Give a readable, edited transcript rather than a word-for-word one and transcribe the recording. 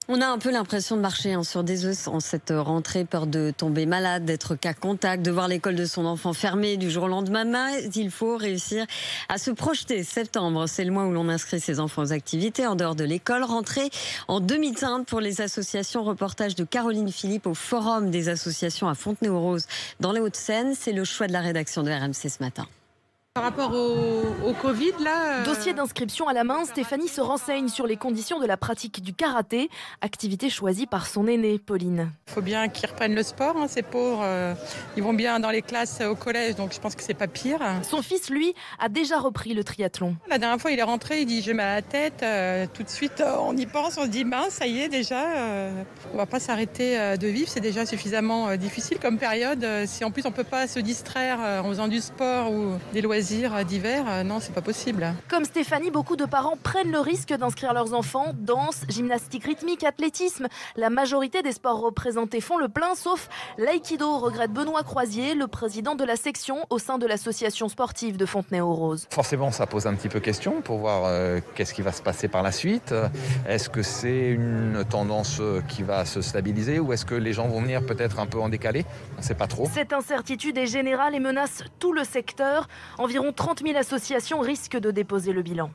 On a un peu l'impression de marcher sur des œufs en cette rentrée, peur de tomber malade, d'être cas contact, de voir l'école de son enfant fermée du jour au lendemain. Mais il faut réussir à se projeter. Septembre, c'est le mois où l'on inscrit ses enfants aux activités en dehors de l'école. Rentrée en demi-teinte pour les associations. Reportage de Caroline Philippe au Forum des associations à Fontenay-aux-Roses dans les Hauts-de-Seine. C'est le choix de la rédaction de RMC ce matin. Par rapport au Covid, là... Dossier d'inscription à la main, Stéphanie se renseigne sur les conditions de la pratique du karaté, activité choisie par son aînée, Pauline. Il faut bien qu'ils reprennent le sport, ces pauvres. Ils vont bien dans les classes au collège, donc je pense que c'est pas pire. Son fils, lui, a déjà repris le triathlon. La dernière fois, il est rentré, il dit « j'ai mal à la tête ». Tout de suite, on y pense, on se dit « ça y est déjà, on va pas s'arrêter de vivre ». C'est déjà suffisamment difficile comme période. Si en plus on peut pas se distraire en faisant du sport ou des loisirs d'hiver, non, c'est pas possible. Comme Stéphanie, beaucoup de parents prennent le risque d'inscrire leurs enfants. Danse, gymnastique rythmique, athlétisme. La majorité des sports représentés font le plein, sauf l'aïkido, regrette Benoît Croisier, le président de la section au sein de l'association sportive de Fontenay-aux-Roses. Forcément, ça pose un petit peu question pour voir qu'est-ce qui va se passer par la suite. Est-ce que c'est une tendance qui va se stabiliser ou est-ce que les gens vont venir peut-être un peu en décalé? On ne sait pas trop. Cette incertitude est générale et menace tout le secteur. Environ 30 000 associations risquent de déposer le bilan.